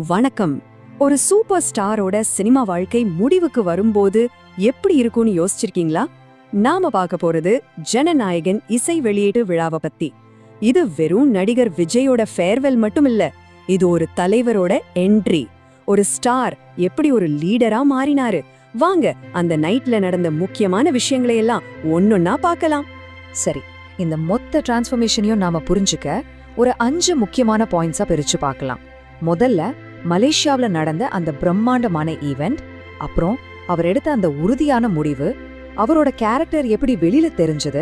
வணக்கம். ஒரு super ஸ்டாரோட cinema வாழ்க்கை முடிவுக்கு வரும்போது எப்படி இருக்கும்னு யோசிச்சிருக்கீங்களா? நாம பார்க்க போறது ஜனநாயகன் இசை வெளியீட்டு விழாவை பத்தி. இது வெறும் நடிகர் விஜயோட ஃபேர்வெல் மட்டும் இல்ல, இது ஒரு தலைவரோட என்ட்ரி. ஒரு ஸ்டார் எப்படி ஒரு லீடரா மாறினாரு. வாங்க அந்த நைட்ல நடந்த முக்கியமான விஷயங்களை எல்லாம் ஒன்னொன்னா பார்க்கலாம். சரி, இந்த மொத்த டிரான்ஸ்ஃபர்மேஷனையும் நாம புரிஞ்சுக்க ஒரு 5 முக்கியமான பாயிண்ட்ஸா பிரிச்சு பார்க்கலாம். முதல்ல மலேசியாவுல நடந்த அந்த பிரம்மாண்டமான ஈவெண்ட், அப்புறம் அவர் எடுத்த அந்த உறுதியான முடிவு, அவரோட கேரக்டர் எப்படி வெளியில தெரிஞ்சது,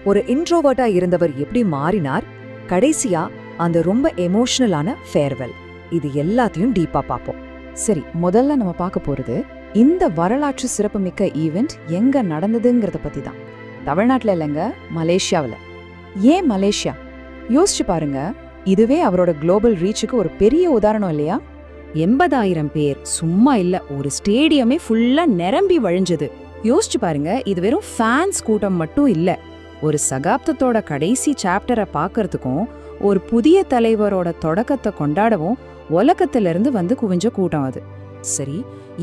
ஒரு இன்ட்ரோவர்ட்டா இருந்தவர் எப்படி மாறினார், கடைசியா அந்த ரொம்ப எமோஷனலான ஃபேர்வெல். இது எல்லாத்தையும் டீப்பா பார்ப்போம். சரி, முதல்ல நம்ம பார்க்க போறது இந்த வரலாற்று சிறப்புமிக்க ஈவெண்ட் எங்க நடந்ததுங்கிறத பத்தி தான். தமிழ்நாட்டுல இல்லைங்க, மலேசியாவில். ஏன் மலேசியா? யோசிச்சு பாருங்க, இதுவே அவரோட குளோபல் ரீச்சுக்கு ஒரு பெரிய உதாரணம் இல்லையா? 80,000 பேர் சும்மா இல்ல, ஒரு ஸ்டேடியமே ஃபுல்லா நிரம்பி வழிஞ்சது. யோசிச்சு பாருங்க, இது வெறும் ஃபேன்ஸ் கூட்டம் மட்டும் இல்ல, ஒரு சகாப்தத்தோட கடைசி சாப்டரை பார்க்கறதுக்கும் ஒரு புதிய தலைவரோட தொடக்கத்தை கொண்டாடவும் உலகத்திலிருந்து வந்து குவிஞ்ச கூட்டம் அது. சரி,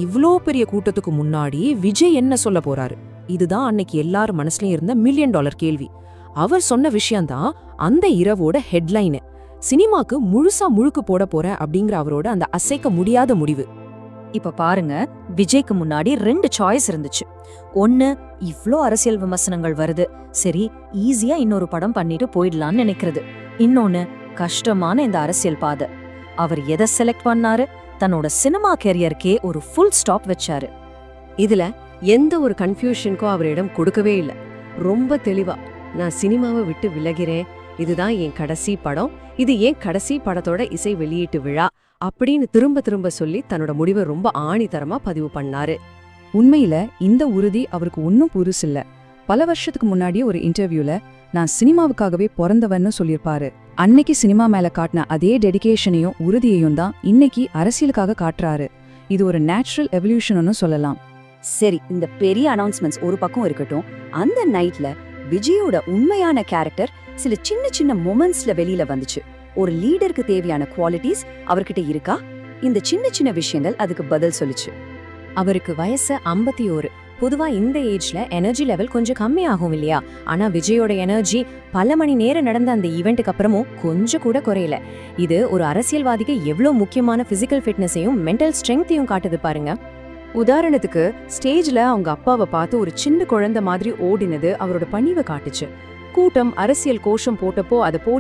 இவ்ளோ பெரிய கூட்டத்துக்கு முன்னாடி விஜய் என்ன சொல்ல போறாரு? இதுதான் அன்னைக்கு எல்லாரும் மனசுலயும் இருந்த $1 மில்லியன் கேள்வி. அவர் சொன்ன விஷயம்தான் அந்த இரவோட ஹெட்லைனு. சினிமாக்கு முழுசா முழுக்கு போட போற அப்படிங்கிற அவரோட அந்த அசைக்க முடியாத முடிவு. இப்ப பாருங்க, விஜய்க்கு முன்னாடி 2 சாய்ஸ் இருந்துச்சு. ஒன்னு, இவ்ளோ அரசியல் விமர்சனங்கள் வருது, சரி ஈஸியா இன்னொரு படம் பண்ணிட்டு போயிடலான்னு நினைக்கிறது. இன்னொன்னு, கஷ்டமான இந்த அரசியல் பாதை. அவர் எதை செலக்ட் பண்ணாரு? தன்னோட சினிமா கெரியருக்கே ஒரு ஃபுல் ஸ்டாப் வச்சாரு. இதுல எந்த ஒரு கன்ஃபியூஷனுக்கும் அவரிடம் கொடுக்கவே இல்லை. ரொம்ப தெளிவா, நான் சினிமாவை விட்டு விலகிறேன், இதுதான் என் கடைசி படம், இது ஏன் கடைசி படத்தோட இசை வெளியீட்டு விழா அப்படின்னு திரும்ப திரும்ப சொல்லி தன்னோட முடிவை ரொம்ப ஆணித்தரமா பதிவு பண்ணாரு. உண்மையில இந்த உறுதி அவருக்கு ஒன்னும் புதுசில்ல. பல வருஷத்துக்கு முன்னாடி ஒரு இன்டர்வியூல நான் சினிமாவுக்காகவே பிறந்தவன்னு சொல்லியிருப்பாரு. அன்னைக்கு சினிமா மேல காட்டின அதே டெடிகேஷனையும் உறுதியையும் தான் இன்னைக்கு அரசியலுக்காக காட்டுறாரு. இது ஒரு நேச்சுரல் எவல்யூஷன்னு சொல்லலாம். சரி, இந்த பெரிய அனௌன்ஸ்மெண்ட்ஸ் ஒரு பக்கம் இருக்கட்டும், அந்த நைட்ல விஜயோட உண்மையான கேரக்டர் சில சின்ன சின்ன மொமெண்ட்ஸ்ல வெளியில வந்துச்சு. ஒரு லீடருக்கு தேவையான குவாலிட்டிஸ் அவர்கிட்ட இருக்கா? இந்த சின்ன சின்ன விஷயங்கள் அதுக்கு பதில் சொல்லுச்சு. அவருக்கு வயசு 51. பொதுவா இந்த ஏஜ்ல எனர்ஜி லெவல் கொஞ்சம் கம்மியாகும் இல்லையா? ஆனா விஜயோட எனர்ஜி பல மணி நேரம் நடந்த அந்த ஈவெண்ட்டுக்கு அப்புறமும் கொஞ்சம் கூட குறையல. இது ஒரு அரசியல்வாதிக்கு எவ்வளவு முக்கியமான பிசிக்கல் ஃபிட்னஸையும் மென்டல் ஸ்ட்ரெங்கையும் காட்டுது பாருங்க. உதாரணத்துக்கு, ஸ்டேஜ்ல அவங்க அப்பாவை பார்த்து ஒரு சின்ன குழந்தை மாதிரி ஓடினது அவரோட பணிவை காட்டுச்சு. கூட்டம் அரசியல் கோஷம் போட்டப்போ அதை போல